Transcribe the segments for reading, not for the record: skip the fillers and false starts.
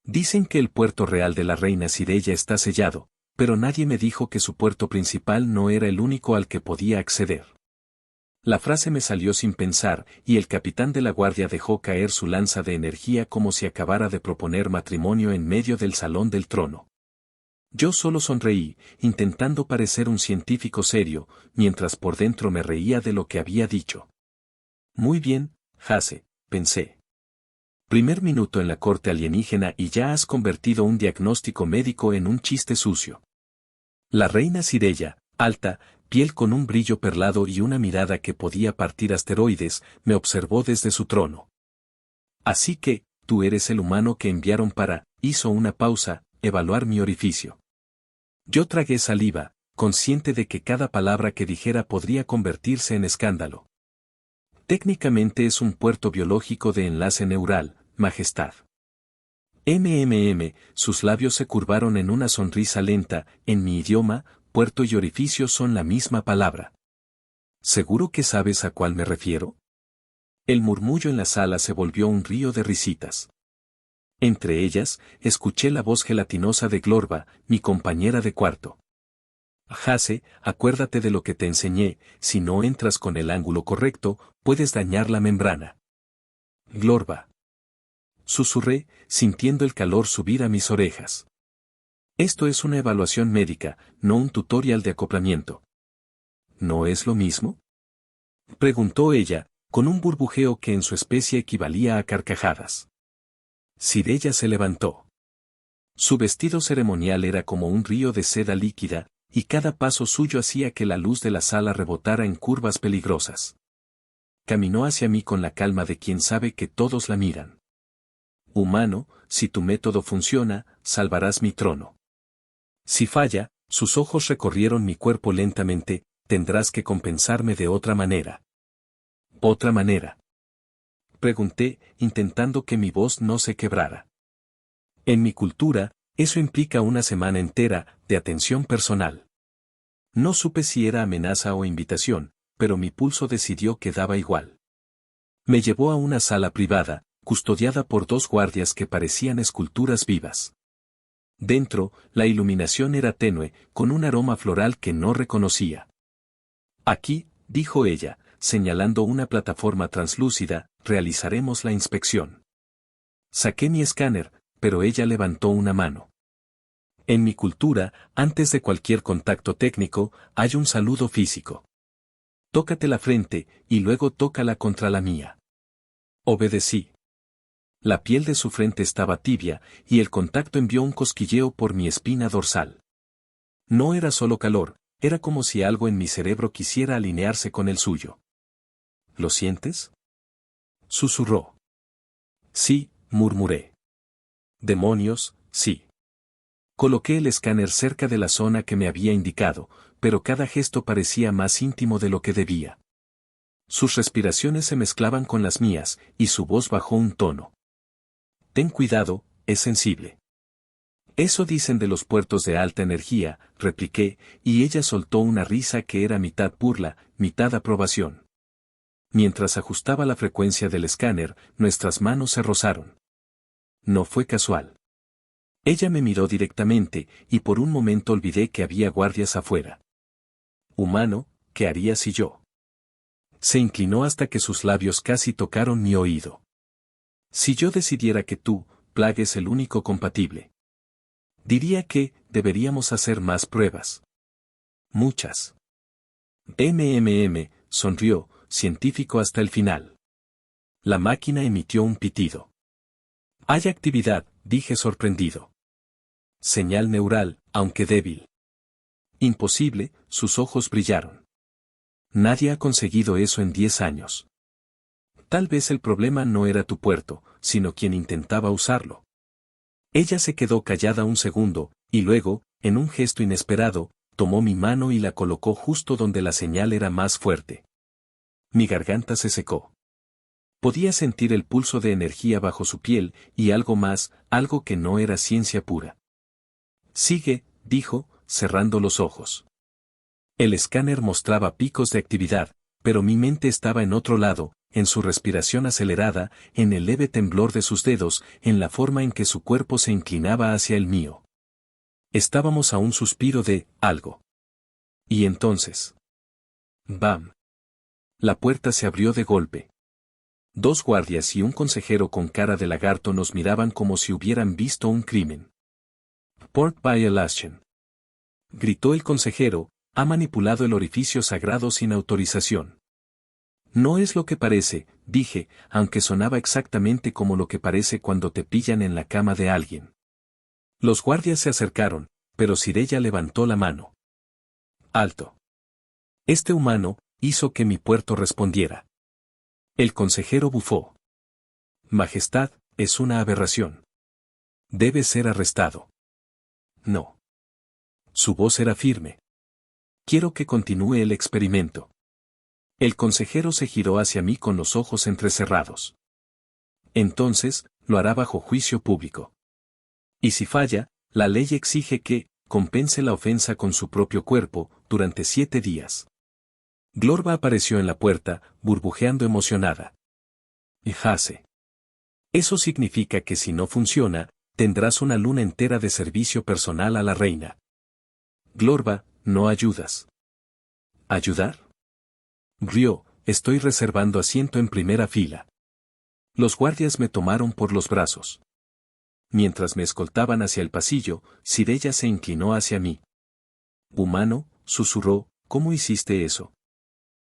Dicen que el puerto real de la reina Sirella está sellado, pero nadie me dijo que su puerto principal no era el único al que podía acceder. La frase me salió sin pensar, y el capitán de la guardia dejó caer su lanza de energía como si acabara de proponer matrimonio en medio del salón del trono. Yo solo sonreí, intentando parecer un científico serio, mientras por dentro me reía de lo que había dicho. Muy bien, Hase, pensé. Primer minuto en la corte alienígena y ya has convertido un diagnóstico médico en un chiste sucio. La reina Sirella, alta, piel con un brillo perlado y una mirada que podía partir asteroides, me observó desde su trono. Así que, tú eres el humano que enviaron para, hizo una pausa, evaluar mi orificio. Yo tragué saliva, consciente de que cada palabra que dijera podría convertirse en escándalo. Técnicamente es un puerto biológico de enlace neural, Majestad. Sus labios se curvaron en una sonrisa lenta, en mi idioma, puerto y orificio son la misma palabra. ¿Seguro que sabes a cuál me refiero? El murmullo en la sala se volvió un río de risitas. Entre ellas, escuché la voz gelatinosa de Glorba, mi compañera de cuarto. Hase, acuérdate de lo que te enseñé, si no entras con el ángulo correcto, puedes dañar la membrana. Glorba. Susurré, sintiendo el calor subir a mis orejas. Esto es una evaluación médica, no un tutorial de acoplamiento. ¿No es lo mismo? Preguntó ella, con un burbujeo que en su especie equivalía a carcajadas. Sirella se levantó. Su vestido ceremonial era como un río de seda líquida, y cada paso suyo hacía que la luz de la sala rebotara en curvas peligrosas. Caminó hacia mí con la calma de quien sabe que todos la miran. Humano, si tu método funciona, salvarás mi trono. Si falla, sus ojos recorrieron mi cuerpo lentamente, tendrás que compensarme de otra manera. ¿Otra manera? Pregunté, intentando que mi voz no se quebrara. En mi cultura, eso implica una semana entera de atención personal. No supe si era amenaza o invitación, pero mi pulso decidió que daba igual. Me llevó a una sala privada, custodiada por dos guardias que parecían esculturas vivas. Dentro, la iluminación era tenue, con un aroma floral que no reconocía. Aquí, dijo ella, señalando una plataforma translúcida, realizaremos la inspección. Saqué mi escáner, pero ella levantó una mano. En mi cultura, antes de cualquier contacto técnico, hay un saludo físico. Tócate la frente, y luego tócala contra la mía. Obedecí. La piel de su frente estaba tibia, y el contacto envió un cosquilleo por mi espina dorsal. No era solo calor, era como si algo en mi cerebro quisiera alinearse con el suyo. ¿Lo sientes? Susurró. Sí, murmuré. Demonios, sí. Coloqué el escáner cerca de la zona que me había indicado, pero cada gesto parecía más íntimo de lo que debía. Sus respiraciones se mezclaban con las mías, y su voz bajó un tono. Ten cuidado, es sensible. Eso dicen de los puertos de alta energía, repliqué, y ella soltó una risa que era mitad burla, mitad aprobación. Mientras ajustaba la frecuencia del escáner, nuestras manos se rozaron. No fue casual. Ella me miró directamente, y por un momento olvidé que había guardias afuera. Humano, ¿qué harías si yo? Se inclinó hasta que sus labios casi tocaron mi oído. Si yo decidiera que tú, Plague, es el único compatible. Diría que, deberíamos hacer más pruebas. Muchas. Sonrió, científico hasta el final. La máquina emitió un pitido. Hay actividad, dije sorprendido. Señal neural, aunque débil. Imposible, sus ojos brillaron. Nadie ha conseguido eso en 10 años. Tal vez el problema no era tu puerto, sino quien intentaba usarlo. Ella se quedó callada un segundo, y luego, en un gesto inesperado, tomó mi mano y la colocó justo donde la señal era más fuerte. Mi garganta se secó. Podía sentir el pulso de energía bajo su piel, y algo más, algo que no era ciencia pura. Sigue, dijo, cerrando los ojos. El escáner mostraba picos de actividad, pero mi mente estaba en otro lado, en su respiración acelerada, en el leve temblor de sus dedos, en la forma en que su cuerpo se inclinaba hacia el mío. Estábamos a un suspiro de algo. Y entonces. ¡Bam! La puerta se abrió de golpe. 2 guardias y un consejero con cara de lagarto nos miraban como si hubieran visto un crimen. Port Violation. Gritó el consejero, ha manipulado el orificio sagrado sin autorización. No es lo que parece, dije, aunque sonaba exactamente como lo que parece cuando te pillan en la cama de alguien. Los guardias se acercaron, pero Sirella levantó la mano. Alto. Este humano hizo que mi puerto respondiera. El consejero bufó. Majestad, es una aberración. Debe ser arrestado. No. Su voz era firme. Quiero que continúe el experimento. El consejero se giró hacia mí con los ojos entrecerrados. Entonces, lo hará bajo juicio público. Y si falla, la ley exige que compense la ofensa con su propio cuerpo, durante 7 días. Glorba apareció en la puerta, burbujeando emocionada. Jase. Eso significa que si no funciona, tendrás una luna entera de servicio personal a la reina. Glorba, no ayudas. ¿Ayudar? Rió, estoy reservando asiento en primera fila. Los guardias me tomaron por los brazos. Mientras me escoltaban hacia el pasillo, Sirella se inclinó hacia mí. Humano, susurró, ¿cómo hiciste eso?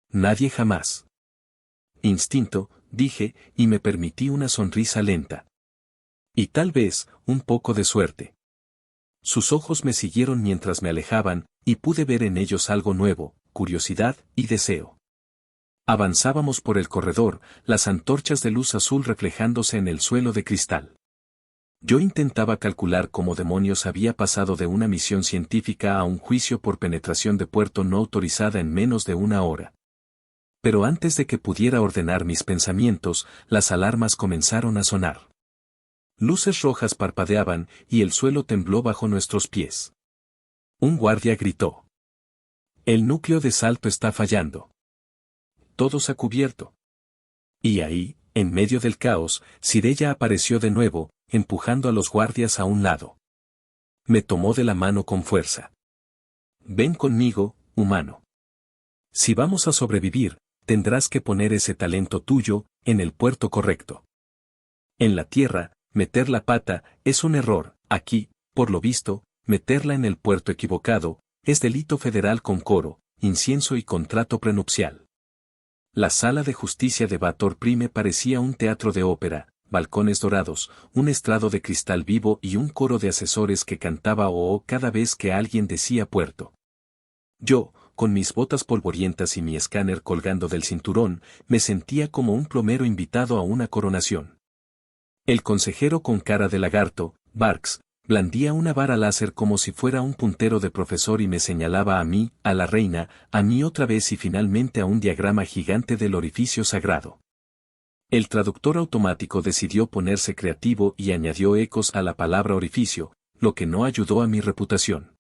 Nadie jamás. Instinto, dije, y me permití una sonrisa lenta. Y tal vez, un poco de suerte. Sus ojos me siguieron mientras me alejaban, y pude ver en ellos algo nuevo, curiosidad y deseo. Avanzábamos por el corredor, las antorchas de luz azul reflejándose en el suelo de cristal. Yo intentaba calcular cómo demonios había pasado de una misión científica a un juicio por penetración de puerto no autorizada en menos de 1 hora. Pero antes de que pudiera ordenar mis pensamientos, las alarmas comenzaron a sonar. Luces rojas parpadeaban, y el suelo tembló bajo nuestros pies. Un guardia gritó. El núcleo de salto está fallando. Todos a cubierto. Y ahí, en medio del caos, Sirella apareció de nuevo, empujando a los guardias a un lado. Me tomó de la mano con fuerza. Ven conmigo, humano. Si vamos a sobrevivir, tendrás que poner ese talento tuyo en el puerto correcto. En la tierra, meter la pata es un error. Aquí, por lo visto, meterla en el puerto equivocado es delito federal con coro, incienso y contrato prenupcial. La sala de justicia de Bator Prime parecía un teatro de ópera, balcones dorados, un estrado de cristal vivo y un coro de asesores que cantaba "oh" cada vez que alguien decía puerto. Yo, con mis botas polvorientas y mi escáner colgando del cinturón, me sentía como un plomero invitado a una coronación. El consejero con cara de lagarto, Barks, blandía una vara láser como si fuera un puntero de profesor y me señalaba a mí, a la reina, a mí otra vez y finalmente a un diagrama gigante del orificio sagrado. El traductor automático decidió ponerse creativo y añadió ecos a la palabra orificio, lo que no ayudó a mi reputación.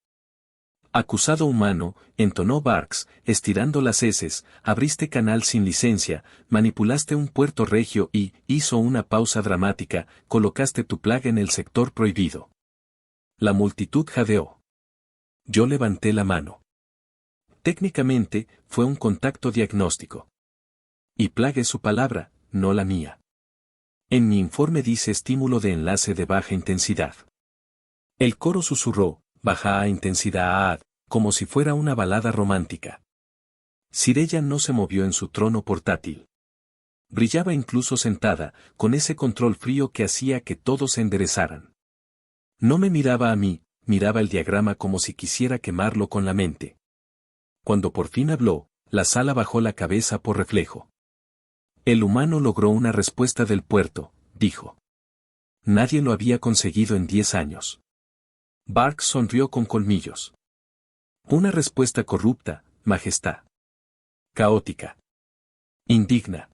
Acusado humano, entonó Barks, estirando las heces, abriste canal sin licencia, manipulaste un puerto regio y, hizo una pausa dramática, colocaste tu plaga en el sector prohibido. La multitud jadeó. Yo levanté la mano. Técnicamente, fue un contacto diagnóstico. Y plague su palabra, no la mía. En mi informe dice estímulo de enlace de baja intensidad. El coro susurró, baja intensidad, como si fuera una balada romántica. Sirella no se movió en su trono portátil. Brillaba incluso sentada, con ese control frío que hacía que todos se enderezaran. No me miraba a mí, miraba el diagrama como si quisiera quemarlo con la mente. Cuando por fin habló, la sala bajó la cabeza por reflejo. El humano logró una respuesta del puerto, dijo. Nadie lo había conseguido en 10 años. Barks sonrió con colmillos. Una respuesta corrupta, majestad. Caótica. Indigna.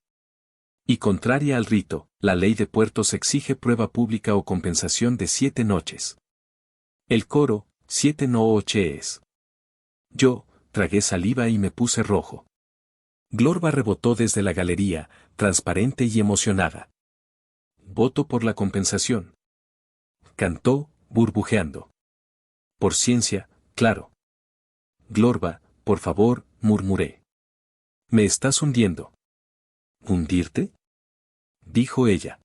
Y contraria al rito, la ley de puertos exige prueba pública o compensación de 7 noches. El coro, 7 noches. Yo, tragué saliva y me puse rojo. Glorba rebotó desde la galería, transparente y emocionada. Voto por la compensación. Cantó, burbujeando. Por ciencia, claro. Glorba, por favor, murmuré. Me estás hundiendo. ¿Hundirte? Dijo ella.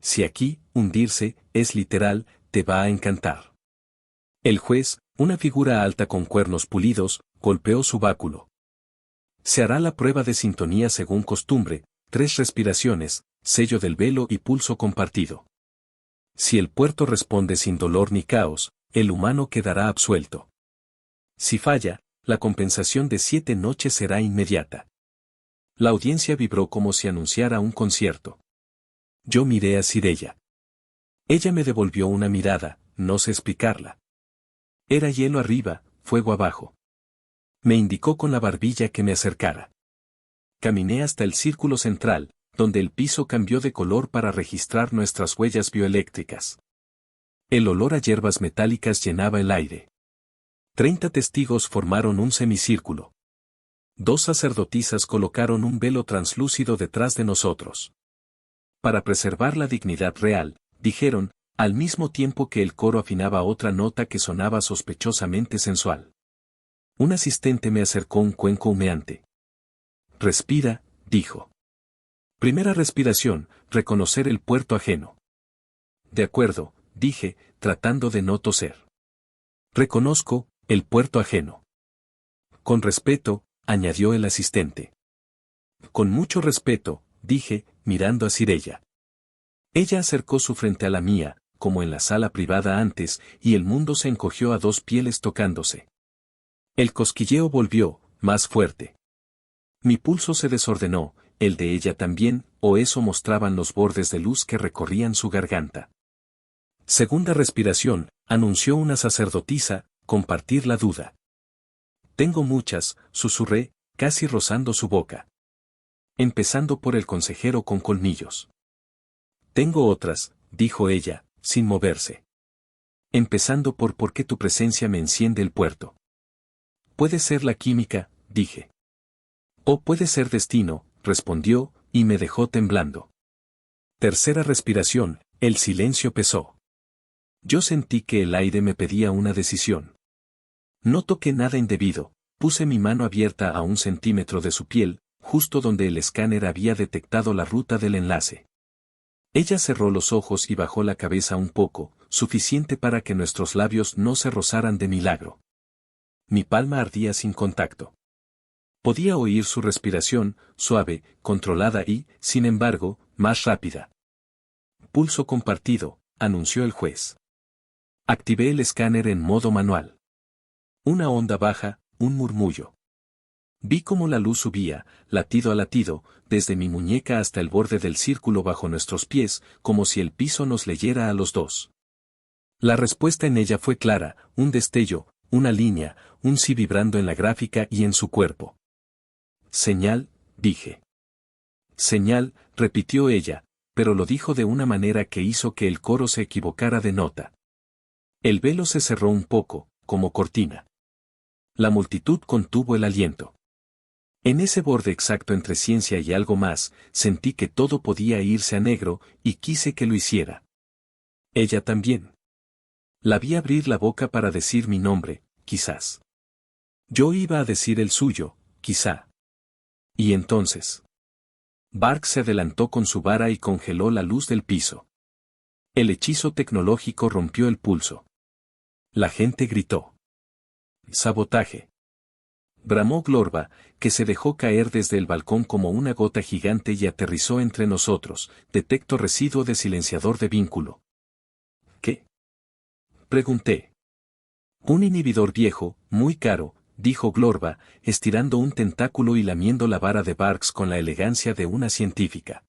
Si aquí, hundirse, es literal, te va a encantar. El juez, una figura alta con cuernos pulidos, golpeó su báculo. Se hará la prueba de sintonía según costumbre, 3 respiraciones, sello del velo y pulso compartido. Si el puerto responde sin dolor ni caos, el humano quedará absuelto. Si falla, la compensación de 7 noches será inmediata. La audiencia vibró como si anunciara un concierto. Yo miré a Sirella. Ella me devolvió una mirada, no sé explicarla. Era hielo arriba, fuego abajo. Me indicó con la barbilla que me acercara. Caminé hasta el círculo central, donde el piso cambió de color para registrar nuestras huellas bioeléctricas. El olor a hierbas metálicas llenaba el aire. 30 testigos formaron un semicírculo. 2 sacerdotisas colocaron un velo translúcido detrás de nosotros. Para preservar la dignidad real, dijeron, al mismo tiempo que el coro afinaba otra nota que sonaba sospechosamente sensual. Un asistente me acercó un cuenco humeante. Respira, dijo. Primera respiración, reconocer el puerto ajeno. De acuerdo, dije, tratando de no toser. Reconozco, el puerto ajeno. Con respeto, añadió el asistente. Con mucho respeto, dije, mirando a Sirella. Ella acercó su frente a la mía, como en la sala privada antes, y el mundo se encogió a 2 pieles tocándose. El cosquilleo volvió, más fuerte. Mi pulso se desordenó, el de ella también, o eso mostraban los bordes de luz que recorrían su garganta. Segunda respiración, anunció una sacerdotisa, compartir la duda. Tengo muchas, susurré, casi rozando su boca. Empezando por el consejero con colmillos. Tengo otras, dijo ella, sin moverse. Empezando por qué tu presencia me enciende el puerto. Puede ser la química, dije. O puede ser destino, respondió, y me dejó temblando. Tercera respiración, el silencio pesó. Yo sentí que el aire me pedía una decisión. No toqué nada indebido, puse mi mano abierta a 1 centímetro de su piel, justo donde el escáner había detectado la ruta del enlace. Ella cerró los ojos y bajó la cabeza un poco, suficiente para que nuestros labios no se rozaran de milagro. Mi palma ardía sin contacto. Podía oír su respiración, suave, controlada y, sin embargo, más rápida. Pulso compartido, anunció el juez. Activé el escáner en modo manual. Una onda baja, un murmullo. Vi cómo la luz subía, latido a latido, desde mi muñeca hasta el borde del círculo bajo nuestros pies, como si el piso nos leyera a los 2. La respuesta en ella fue clara, un destello, una línea, un sí vibrando en la gráfica y en su cuerpo. Señal, dije. Señal, repitió ella, pero lo dijo de una manera que hizo que el coro se equivocara de nota. El velo se cerró un poco, como cortina. La multitud contuvo el aliento. En ese borde exacto entre ciencia y algo más, sentí que todo podía irse a negro, y quise que lo hiciera. Ella también. La vi abrir la boca para decir mi nombre, quizás. Yo iba a decir el suyo, quizá. Y entonces. Bark se adelantó con su vara y congeló la luz del piso. El hechizo tecnológico rompió el pulso. La gente gritó. Sabotaje. Bramó Glorba, que se dejó caer desde el balcón como una gota gigante y aterrizó entre nosotros. Detecto residuo de silenciador de vínculo. ¿Qué? Pregunté. Un inhibidor viejo, muy caro, dijo Glorba, estirando un tentáculo y lamiendo la vara de Barks con la elegancia de una científica.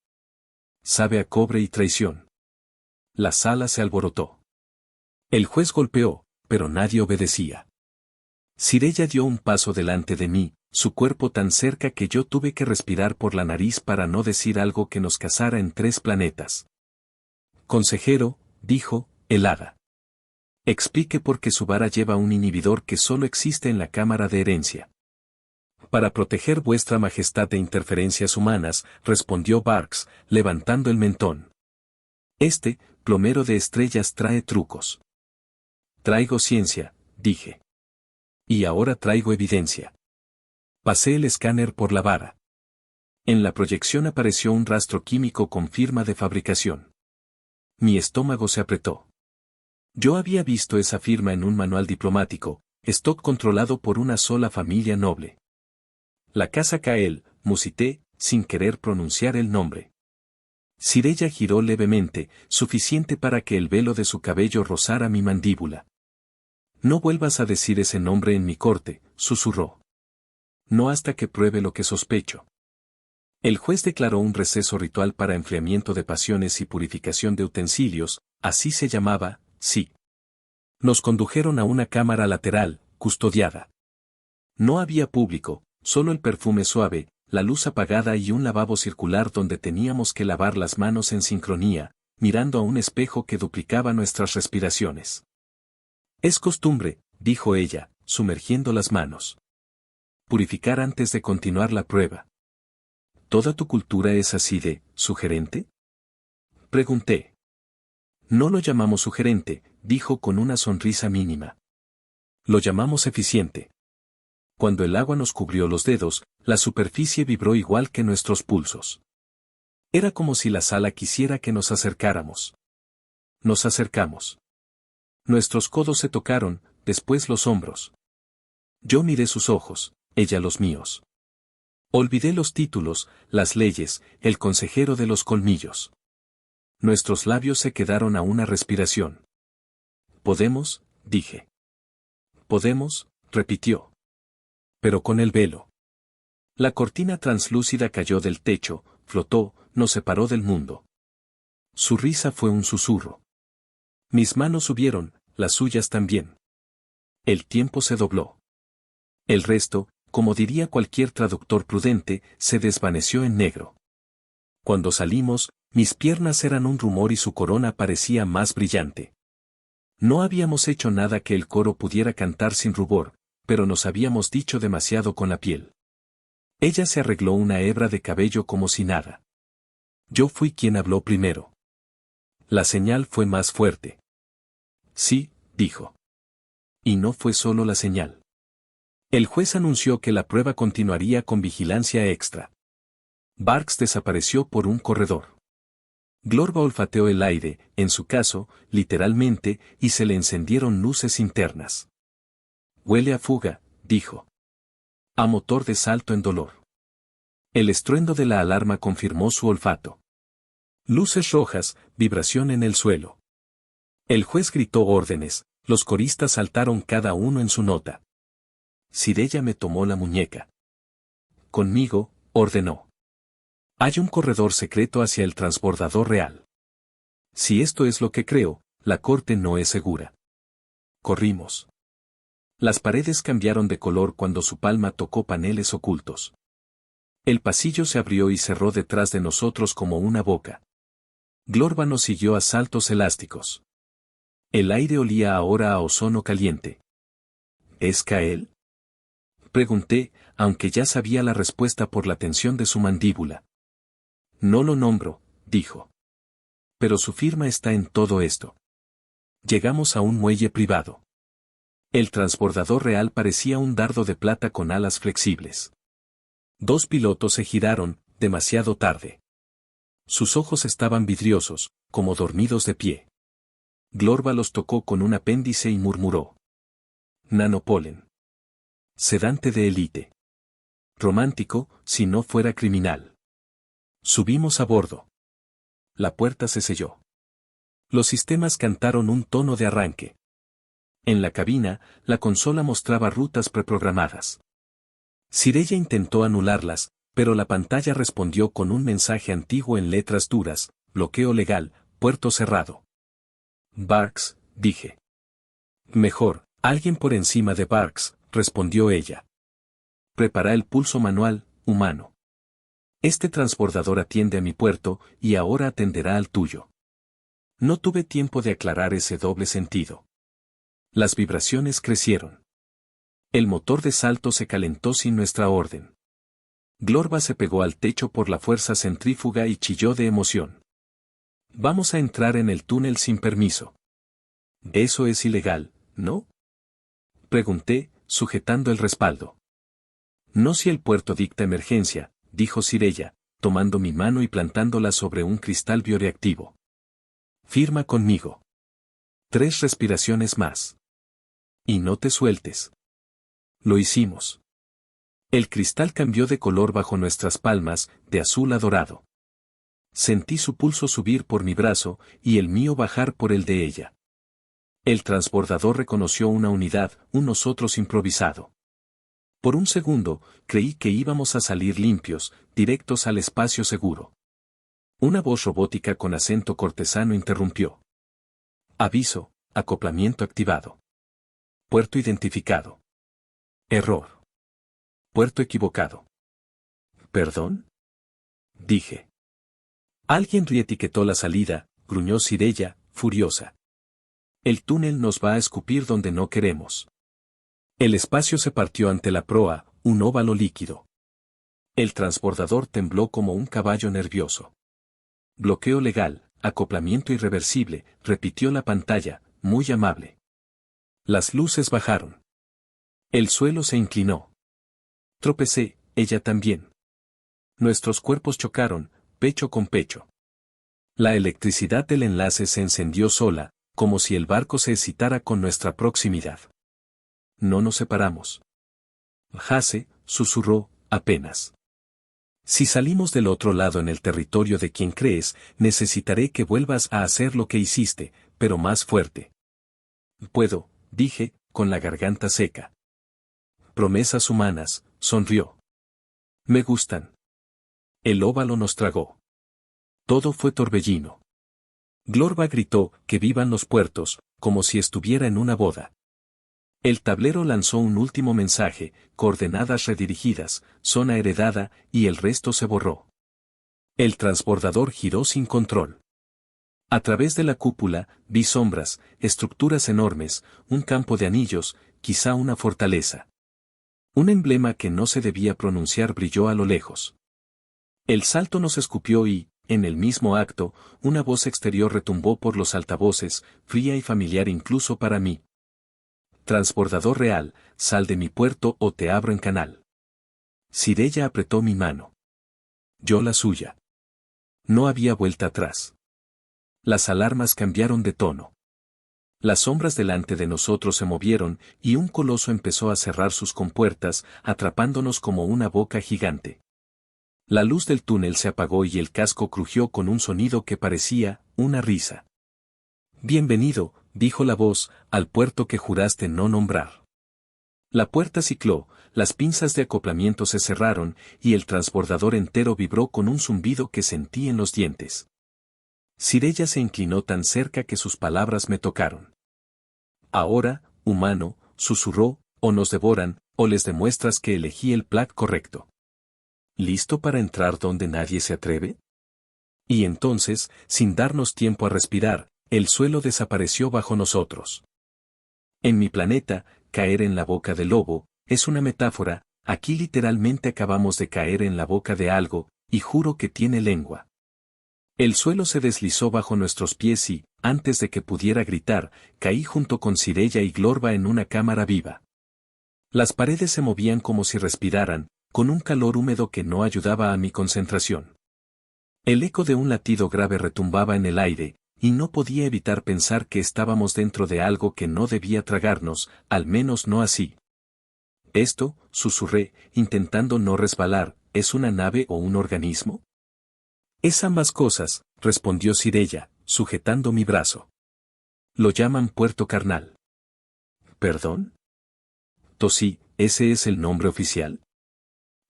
Sabe a cobre y traición. La sala se alborotó. El juez golpeó, pero nadie obedecía. Sirella dio un paso delante de mí, su cuerpo tan cerca que yo tuve que respirar por la nariz para no decir algo que nos casara en 3 planetas. Consejero, dijo, helada. Explique por qué su vara lleva un inhibidor que solo existe en la cámara de herencia. Para proteger vuestra majestad de interferencias humanas, respondió Barks, levantando el mentón. Este, plomero de estrellas, trae trucos. Traigo ciencia, dije. Y ahora traigo evidencia. Pasé el escáner por la vara. En la proyección apareció un rastro químico con firma de fabricación. Mi estómago se apretó. Yo había visto esa firma en un manual diplomático, stock controlado por una sola familia noble. La casa Cael, musité, sin querer pronunciar el nombre. Sirella giró levemente, suficiente para que el velo de su cabello rozara mi mandíbula. No vuelvas a decir ese nombre en mi corte, susurró. No hasta que pruebe lo que sospecho. El juez declaró un receso ritual para enfriamiento de pasiones y purificación de utensilios, así se llamaba, sí. Nos condujeron a una cámara lateral, custodiada. No había público, solo el perfume suave, la luz apagada y un lavabo circular donde teníamos que lavar las manos en sincronía, mirando a un espejo que duplicaba nuestras respiraciones. Es costumbre, dijo ella, sumergiendo las manos. Purificar antes de continuar la prueba. ¿Toda tu cultura es así de sugerente? Pregunté. No lo llamamos sugerente, dijo con una sonrisa mínima. Lo llamamos eficiente. Cuando el agua nos cubrió los dedos, la superficie vibró igual que nuestros pulsos. Era como si la sala quisiera que nos acercáramos. Nos acercamos. Nuestros codos se tocaron, después los hombros. Yo miré sus ojos, ella los míos. Olvidé los títulos, las leyes, el consejero de los colmillos. Nuestros labios se quedaron a una respiración. ¿Podemos?, dije. ¿Podemos?, repitió. Pero con el velo. La cortina translúcida cayó del techo, flotó, nos separó del mundo. Su risa fue un susurro. Mis manos subieron, las suyas también. El tiempo se dobló. El resto, como diría cualquier traductor prudente, se desvaneció en negro. Cuando salimos, mis piernas eran un rumor y su corona parecía más brillante. No habíamos hecho nada que el coro pudiera cantar sin rubor, pero nos habíamos dicho demasiado con la piel. Ella se arregló una hebra de cabello como si nada. Yo fui quien habló primero. La señal fue más fuerte. Sí, dijo. Y no fue solo la señal. El juez anunció que la prueba continuaría con vigilancia extra. Barks desapareció por un corredor. Glorva olfateó el aire, en su caso, literalmente, y se le encendieron luces internas. Huele a fuga, dijo. A motor de salto en dolor. El estruendo de la alarma confirmó su olfato. Luces rojas, vibración en el suelo. El juez gritó órdenes, los coristas saltaron cada uno en su nota. Sirella me tomó la muñeca. Conmigo, ordenó. Hay un corredor secreto hacia el transbordador real. Si esto es lo que creo, la corte no es segura. Corrimos. Las paredes cambiaron de color cuando su palma tocó paneles ocultos. El pasillo se abrió y cerró detrás de nosotros como una boca. Glorva nos siguió a saltos elásticos. El aire olía ahora a ozono caliente. ¿Es Cael?, pregunté, aunque ya sabía la respuesta por la tensión de su mandíbula. No lo nombro, dijo. Pero su firma está en todo esto. Llegamos a un muelle privado. El transbordador real parecía un dardo de plata con alas flexibles. Dos pilotos se giraron, demasiado tarde. Sus ojos estaban vidriosos, como dormidos de pie. Glorva los tocó con un apéndice y murmuró. Nanopolen. Sedante de élite. Romántico, si no fuera criminal. Subimos a bordo. La puerta se selló. Los sistemas cantaron un tono de arranque. En la cabina, la consola mostraba rutas preprogramadas. Sirella intentó anularlas, pero la pantalla respondió con un mensaje antiguo en letras duras: bloqueo legal, puerto cerrado. Barks, dije. Mejor, alguien por encima de Barks, respondió ella. Prepara el pulso manual, humano. Este transbordador atiende a mi puerto, y ahora atenderá al tuyo. No tuve tiempo de aclarar ese doble sentido. Las vibraciones crecieron. El motor de salto se calentó sin nuestra orden. Glorba se pegó al techo por la fuerza centrífuga y chilló de emoción. Vamos a entrar en el túnel sin permiso. Eso es ilegal, ¿no? Pregunté, sujetando el respaldo. No si el puerto dicta emergencia, dijo Sirella, tomando mi mano y plantándola sobre un cristal bioreactivo. Firma conmigo. 3 respiraciones más. Y no te sueltes. Lo hicimos. El cristal cambió de color bajo nuestras palmas, de azul a dorado. Sentí su pulso subir por mi brazo y el mío bajar por el de ella. El transbordador reconoció una unidad, un nosotros improvisado. Por un segundo, creí que íbamos a salir limpios, directos al espacio seguro. Una voz robótica con acento cortesano interrumpió. Aviso, acoplamiento activado. Puerto identificado. Error. Puerto equivocado. ¿Perdón? Dije. Alguien reetiquetó la salida, gruñó Sirella, furiosa. El túnel nos va a escupir donde no queremos. El espacio se partió ante la proa, un óvalo líquido. El transbordador tembló como un caballo nervioso. Bloqueo legal, acoplamiento irreversible, repitió la pantalla, muy amable. Las luces bajaron. El suelo se inclinó. Tropecé, ella también. Nuestros cuerpos chocaron, pecho con pecho. La electricidad del enlace se encendió sola, como si el barco se excitara con nuestra proximidad. No nos separamos. Hase, susurró, apenas. Si salimos del otro lado en el territorio de quien crees, necesitaré que vuelvas a hacer lo que hiciste, pero más fuerte. Puedo, dije, con la garganta seca. Promesas humanas, sonrió. Me gustan. El óvalo nos tragó. Todo fue torbellino. Glorba gritó, que vivan los puertos, como si estuviera en una boda. El tablero lanzó un último mensaje, coordenadas redirigidas, zona heredada, y el resto se borró. El transbordador giró sin control. A través de la cúpula, vi sombras, estructuras enormes, un campo de anillos, quizá una fortaleza. Un emblema que no se debía pronunciar brilló a lo lejos. El salto nos escupió y, en el mismo acto, una voz exterior retumbó por los altavoces, fría y familiar incluso para mí. Transbordador real, sal de mi puerto o te abro en canal. Sirella apretó mi mano. Yo la suya. No había vuelta atrás. Las alarmas cambiaron de tono. Las sombras delante de nosotros se movieron y un coloso empezó a cerrar sus compuertas, atrapándonos como una boca gigante. La luz del túnel se apagó y el casco crujió con un sonido que parecía una risa. Bienvenido, dijo la voz, al puerto que juraste no nombrar. La puerta cicló, las pinzas de acoplamiento se cerraron y el transbordador entero vibró con un zumbido que sentí en los dientes. Sirella se inclinó tan cerca que sus palabras me tocaron. Ahora, humano, susurró, o nos devoran, o les demuestras que elegí el plan correcto. ¿Listo para entrar donde nadie se atreve? Y entonces, sin darnos tiempo a respirar, el suelo desapareció bajo nosotros. En mi planeta, caer en la boca del lobo, es una metáfora, aquí literalmente acabamos de caer en la boca de algo, y juro que tiene lengua. El suelo se deslizó bajo nuestros pies y, antes de que pudiera gritar, caí junto con Sirella y Glorba en una cámara viva. Las paredes se movían como si respiraran, con un calor húmedo que no ayudaba a mi concentración. El eco de un latido grave retumbaba en el aire, y no podía evitar pensar que estábamos dentro de algo que no debía tragarnos, al menos no así. Esto, susurré, intentando no resbalar, ¿es una nave o un organismo? Es ambas cosas, respondió Sirella, sujetando mi brazo. Lo llaman puerto carnal. ¿Perdón? Tosí, ¿ese es el nombre oficial?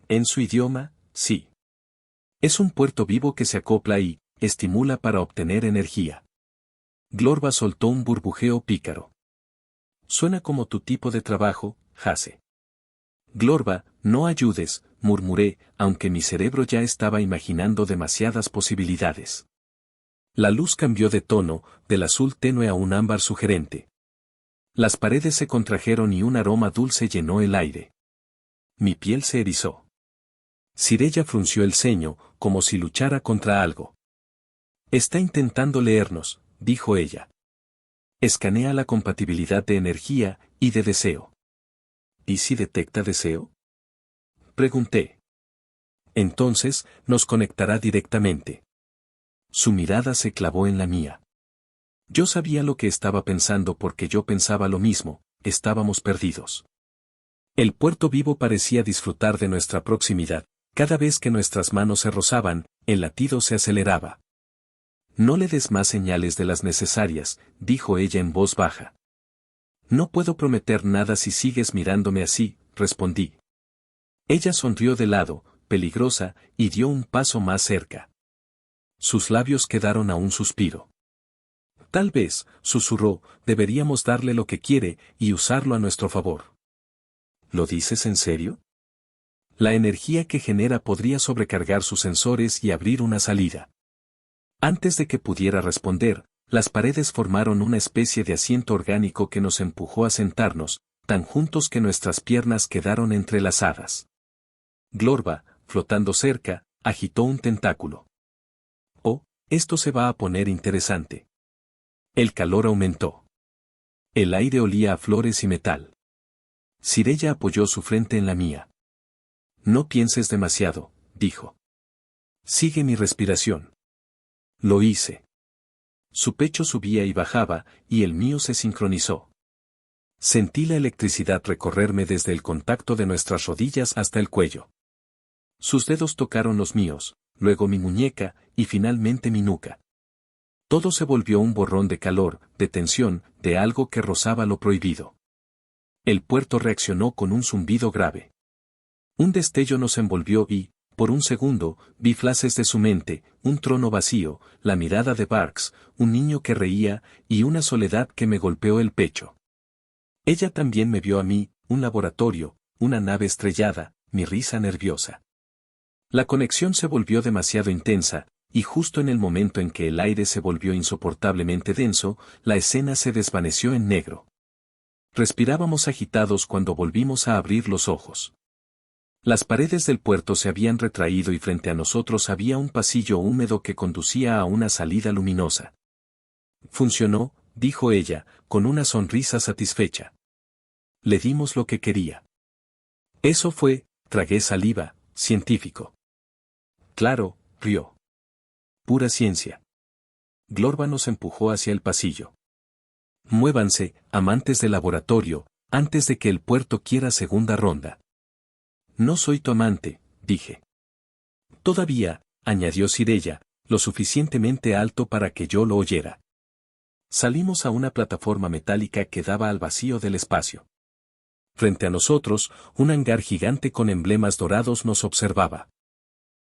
En su idioma, sí. Es un puerto vivo que se acopla y estimula para obtener energía. Glorba soltó un burbujeo pícaro. Suena como tu tipo de trabajo, Hase. Glorba, no ayudes, murmuré, aunque mi cerebro ya estaba imaginando demasiadas posibilidades. La luz cambió de tono, del azul tenue a un ámbar sugerente. Las paredes se contrajeron y un aroma dulce llenó el aire. Mi piel se erizó. Sirella frunció el ceño, como si luchara contra algo. Está intentando leernos, dijo ella. Escanea la compatibilidad de energía y de deseo. ¿Y si detecta deseo? Pregunté. Entonces, nos conectará directamente. Su mirada se clavó en la mía. Yo sabía lo que estaba pensando porque yo pensaba lo mismo, estábamos perdidos. El puerto vivo parecía disfrutar de nuestra proximidad, cada vez que nuestras manos se rozaban, el latido se aceleraba. No le des más señales de las necesarias, dijo ella en voz baja. No puedo prometer nada si sigues mirándome así, respondí. Ella sonrió de lado, peligrosa, y dio un paso más cerca. Sus labios quedaron a un suspiro. Tal vez, susurró, deberíamos darle lo que quiere y usarlo a nuestro favor. ¿Lo dices en serio? La energía que genera podría sobrecargar sus sensores y abrir una salida. Antes de que pudiera responder, las paredes formaron una especie de asiento orgánico que nos empujó a sentarnos, tan juntos que nuestras piernas quedaron entrelazadas. Glorba, flotando cerca, agitó un tentáculo. Oh, esto se va a poner interesante. El calor aumentó. El aire olía a flores y metal. Sirella apoyó su frente en la mía. No pienses demasiado, dijo. Sigue mi respiración. Lo hice. Su pecho subía y bajaba, y el mío se sincronizó. Sentí la electricidad recorrerme desde el contacto de nuestras rodillas hasta el cuello. Sus dedos tocaron los míos, luego mi muñeca, y finalmente mi nuca. Todo se volvió un borrón de calor, de tensión, de algo que rozaba lo prohibido. El puerto reaccionó con un zumbido grave. Un destello nos envolvió y, por un segundo, vi flashes de su mente, un trono vacío, la mirada de Barks, un niño que reía, y una soledad que me golpeó el pecho. Ella también me vio a mí, un laboratorio, una nave estrellada, mi risa nerviosa. La conexión se volvió demasiado intensa, y justo en el momento en que el aire se volvió insoportablemente denso, la escena se desvaneció en negro. Respirábamos agitados cuando volvimos a abrir los ojos. Las paredes del puerto se habían retraído y frente a nosotros había un pasillo húmedo que conducía a una salida luminosa. Funcionó, dijo ella, con una sonrisa satisfecha. Le dimos lo que quería. Eso fue, tragué saliva, científico. Claro, rió. Pura ciencia. Glorba nos empujó hacia el pasillo. Muévanse, amantes del laboratorio, antes de que el puerto quiera segunda ronda. No soy tu amante, dije. Todavía, añadió Sirella, lo suficientemente alto para que yo lo oyera. Salimos a una plataforma metálica que daba al vacío del espacio. Frente a nosotros, un hangar gigante con emblemas dorados nos observaba.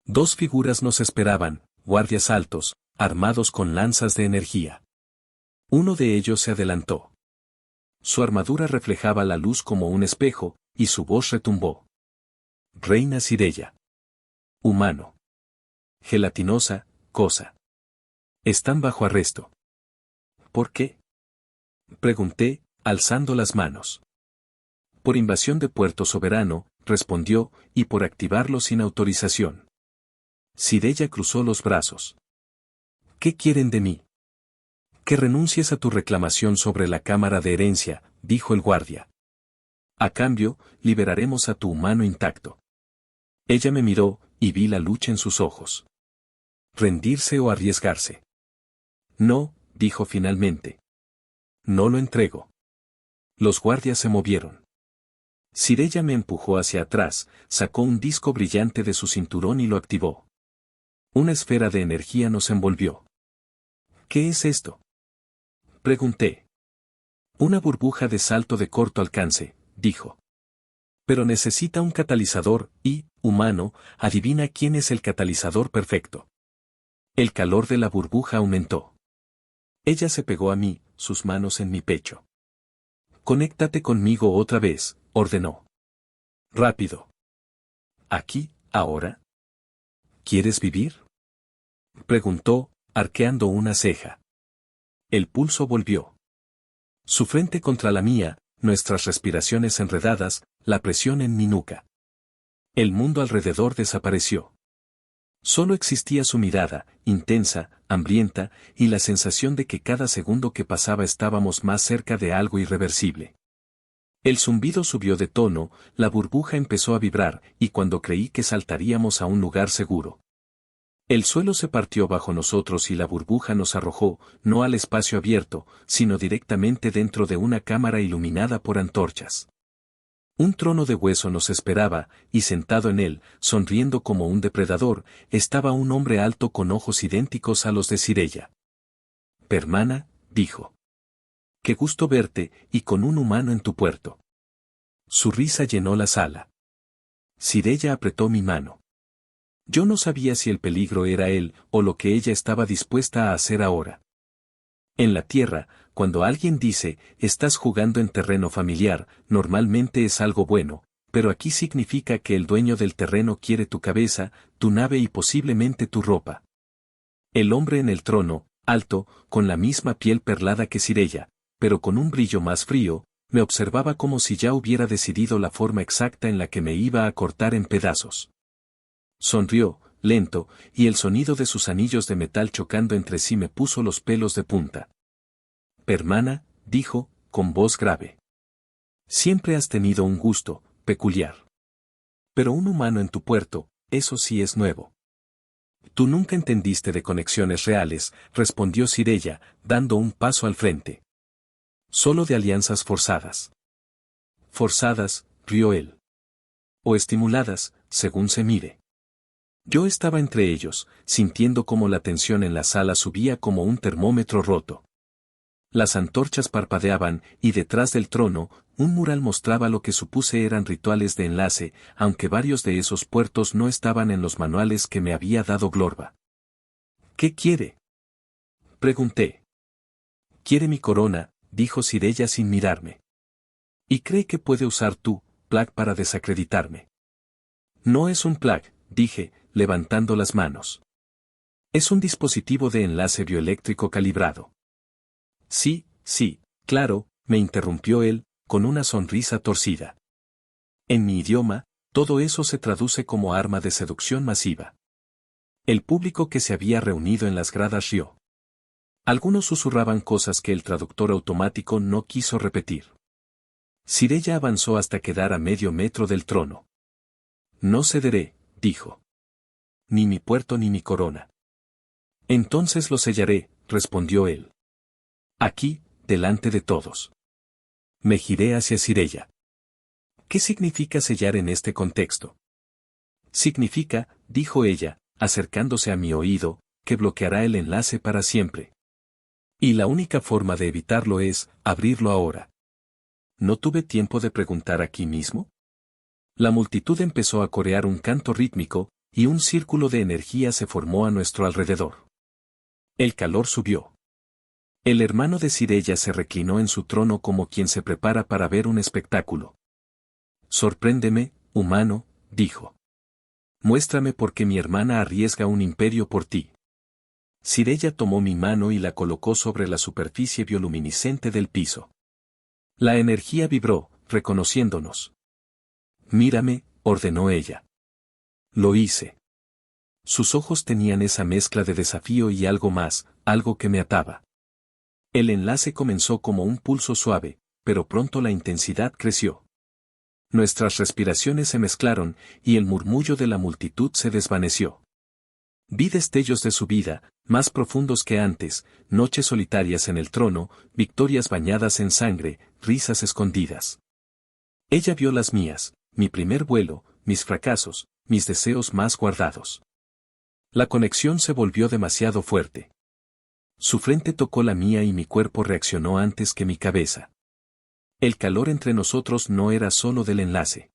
Dos figuras nos esperaban, guardias altos, armados con lanzas de energía. Uno de ellos se adelantó. Su armadura reflejaba la luz como un espejo, y su voz retumbó. Reina Sirella. Humano. Gelatinosa, cosa. Están bajo arresto. ¿Por qué? Pregunté, alzando las manos. Por invasión de Puerto Soberano, respondió, y por activarlo sin autorización. Sirella cruzó los brazos. ¿Qué quieren de mí? Que renuncies a tu reclamación sobre la cámara de herencia, dijo el guardia. A cambio, liberaremos a tu humano intacto. Ella me miró, y vi la lucha en sus ojos. ¿Rendirse o arriesgarse? No, dijo finalmente. No lo entrego. Los guardias se movieron. Sirella me empujó hacia atrás, sacó un disco brillante de su cinturón y lo activó. Una esfera de energía nos envolvió. ¿Qué es esto? Pregunté. Una burbuja de salto de corto alcance, dijo. Pero necesita un catalizador, y, humano, adivina quién es el catalizador perfecto. El calor de la burbuja aumentó. Ella se pegó a mí, sus manos en mi pecho. Conéctate conmigo otra vez, ordenó. Rápido. ¿Aquí, ahora? ¿Quieres vivir? Preguntó, arqueando una ceja. El pulso volvió. Su frente contra la mía, nuestras respiraciones enredadas, la presión en mi nuca. El mundo alrededor desapareció. Solo existía su mirada, intensa, hambrienta, y la sensación de que cada segundo que pasaba estábamos más cerca de algo irreversible. El zumbido subió de tono, la burbuja empezó a vibrar, y cuando creí que saltaríamos a un lugar seguro. El suelo se partió bajo nosotros y la burbuja nos arrojó, no al espacio abierto, sino directamente dentro de una cámara iluminada por antorchas. Un trono de hueso nos esperaba, y sentado en él, sonriendo como un depredador, estaba un hombre alto con ojos idénticos a los de Sireyya. «Permana», dijo. «Qué gusto verte, y con un humano en tu puerto». Su risa llenó la sala. Sireyya apretó mi mano. Yo no sabía si el peligro era él, o lo que ella estaba dispuesta a hacer ahora. En la tierra, cuando alguien dice, estás jugando en terreno familiar, normalmente es algo bueno, pero aquí significa que el dueño del terreno quiere tu cabeza, tu nave y posiblemente tu ropa. El hombre en el trono, alto, con la misma piel perlada que Sireyya, pero con un brillo más frío, me observaba como si ya hubiera decidido la forma exacta en la que me iba a cortar en pedazos. Sonrió, lento, y el sonido de sus anillos de metal chocando entre sí me puso los pelos de punta. «Permana», dijo, con voz grave. «Siempre has tenido un gusto peculiar. Pero un humano en tu puerto, eso sí es nuevo». «Tú nunca entendiste de conexiones reales», respondió Sireyya, dando un paso al frente. «Solo de alianzas forzadas». «Forzadas», rió él. «O estimuladas, según se mire». Yo estaba entre ellos, sintiendo cómo la tensión en la sala subía como un termómetro roto. Las antorchas parpadeaban, y detrás del trono, un mural mostraba lo que supuse eran rituales de enlace, aunque varios de esos puertos no estaban en los manuales que me había dado Glorva. «¿Qué quiere?», pregunté. «Quiere mi corona», dijo Sireyya sin mirarme. «Y cree que puede usar tu plag para desacreditarme». «No es un plag», dije, levantando las manos. «Es un dispositivo de enlace bioeléctrico calibrado». «Sí, sí, claro», me interrumpió él, con una sonrisa torcida. «En mi idioma, todo eso se traduce como arma de seducción masiva». El público que se había reunido en las gradas rió. Algunos susurraban cosas que el traductor automático no quiso repetir. Sireyya avanzó hasta quedar a medio metro del trono. «No cederé», dijo. «Ni mi puerto ni mi corona». «Entonces lo sellaré», respondió él. «Aquí, delante de todos». Me giré hacia Sireyya. «¿Qué significa sellar en este contexto?». «Significa», dijo ella, acercándose a mi oído, «que bloqueará el enlace para siempre. Y la única forma de evitarlo es abrirlo ahora». ¿No tuve tiempo de preguntar aquí mismo? La multitud empezó a corear un canto rítmico, y un círculo de energía se formó a nuestro alrededor. El calor subió. El hermano de Sireyya se reclinó en su trono como quien se prepara para ver un espectáculo. «Sorpréndeme, humano», dijo. «Muéstrame por qué mi hermana arriesga un imperio por ti». Sireyya tomó mi mano y la colocó sobre la superficie bioluminiscente del piso. La energía vibró, reconociéndonos. «Mírame», ordenó ella. Lo hice. Sus ojos tenían esa mezcla de desafío y algo más, algo que me ataba. El enlace comenzó como un pulso suave, pero pronto la intensidad creció. Nuestras respiraciones se mezclaron, y el murmullo de la multitud se desvaneció. Vi destellos de su vida, más profundos que antes, noches solitarias en el trono, victorias bañadas en sangre, risas escondidas. Ella vio las mías, mi primer vuelo, mis fracasos, mis deseos más guardados. La conexión se volvió demasiado fuerte. Su frente tocó la mía y mi cuerpo reaccionó antes que mi cabeza. El calor entre nosotros no era solo del enlace.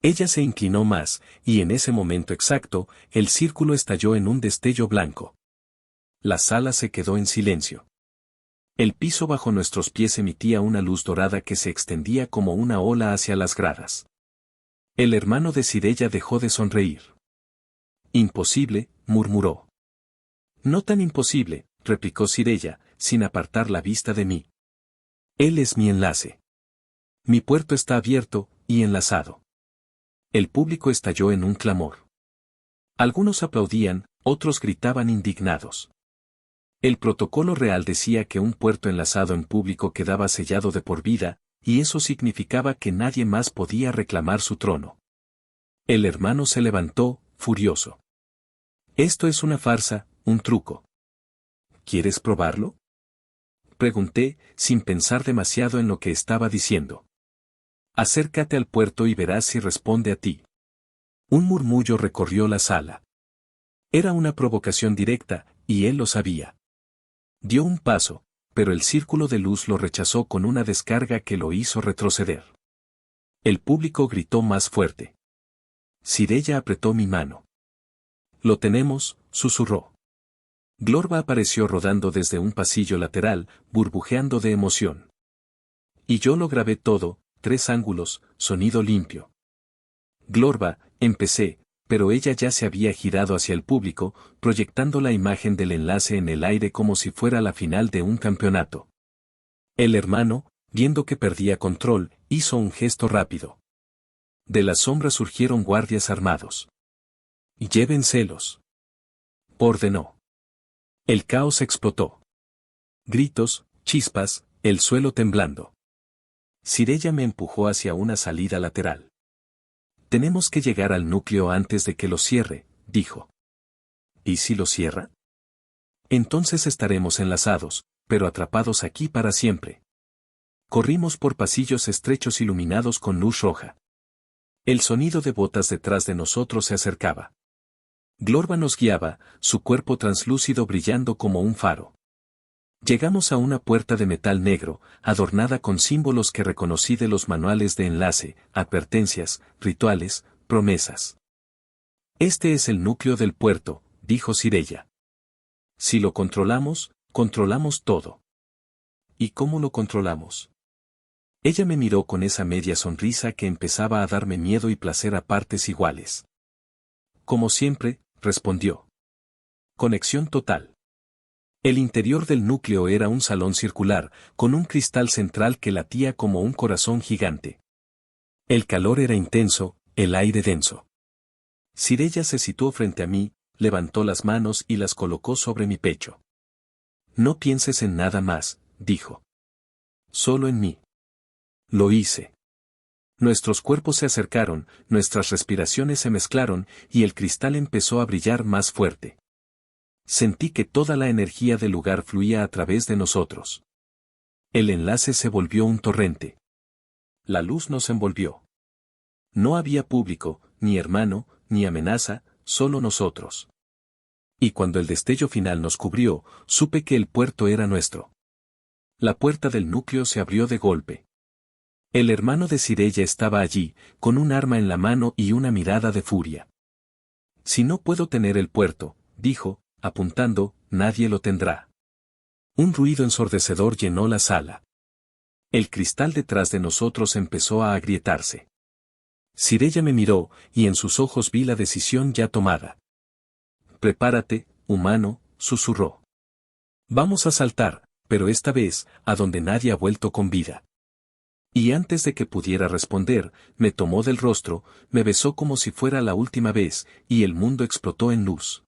Ella se inclinó más, y en ese momento exacto, el círculo estalló en un destello blanco. La sala se quedó en silencio. El piso bajo nuestros pies emitía una luz dorada que se extendía como una ola hacia las gradas. El hermano de Sireyya dejó de sonreír. «Imposible», murmuró. «No tan imposible», replicó Sireyya, sin apartar la vista de mí. Él es mi enlace. Mi puerto está abierto y enlazado. El público estalló en un clamor. Algunos aplaudían, otros gritaban indignados. El protocolo real decía que un puerto enlazado en público quedaba sellado de por vida, y eso significaba que nadie más podía reclamar su trono. El hermano se levantó, furioso. Esto es una farsa, un truco. ¿Quieres probarlo? Pregunté, sin pensar demasiado en lo que estaba diciendo. Acércate al puerto y verás si responde a ti. Un murmullo recorrió la sala. Era una provocación directa, y él lo sabía. Dio un paso, pero el círculo de luz lo rechazó con una descarga que lo hizo retroceder. El público gritó más fuerte. Sireyya apretó mi mano. Lo tenemos, susurró. Glorba apareció rodando desde un pasillo lateral, burbujeando de emoción. Y yo lo grabé todo, 3 ángulos, sonido limpio. Glorba, empecé, pero ella ya se había girado hacia el público, proyectando la imagen del enlace en el aire como si fuera la final de un campeonato. El hermano, viendo que perdía control, hizo un gesto rápido. De las sombras surgieron guardias armados. «Llévenselos», ordenó. El caos explotó. Gritos, chispas, el suelo temblando. Sireyya me empujó hacia una salida lateral. «Tenemos que llegar al núcleo antes de que lo cierre», dijo. «¿Y si lo cierra? Entonces estaremos enlazados, pero atrapados aquí para siempre». Corrimos por pasillos estrechos iluminados con luz roja. El sonido de botas detrás de nosotros se acercaba. Glorba nos guiaba, su cuerpo translúcido brillando como un faro. Llegamos a una puerta de metal negro, adornada con símbolos que reconocí de los manuales de enlace, advertencias, rituales, promesas. «Este es el núcleo del puerto», dijo Sireyya. «Si lo controlamos, controlamos todo». «¿Y cómo lo controlamos?». Ella me miró con esa media sonrisa que empezaba a darme miedo y placer a partes iguales. «Como siempre», respondió. «Conexión total». El interior del núcleo era un salón circular, con un cristal central que latía como un corazón gigante. El calor era intenso, el aire denso. Sireyya se situó frente a mí, levantó las manos y las colocó sobre mi pecho. «No pienses en nada más», dijo. «Solo en mí». Lo hice. Nuestros cuerpos se acercaron, nuestras respiraciones se mezclaron, y el cristal empezó a brillar más fuerte. Sentí que toda la energía del lugar fluía a través de nosotros. El enlace se volvió un torrente. La luz nos envolvió. No había público, ni hermano, ni amenaza, solo nosotros. Y cuando el destello final nos cubrió, supe que el puerto era nuestro. La puerta del núcleo se abrió de golpe. El hermano de Sireyya estaba allí, con un arma en la mano y una mirada de furia. «Si no puedo tener el puerto», dijo, apuntando, «nadie lo tendrá». Un ruido ensordecedor llenó la sala. El cristal detrás de nosotros empezó a agrietarse. Sireyya me miró, y en sus ojos vi la decisión ya tomada. «Prepárate, humano», susurró. «Vamos a saltar, pero esta vez, a donde nadie ha vuelto con vida». Y antes de que pudiera responder, me tomó del rostro, me besó como si fuera la última vez, y el mundo explotó en luz.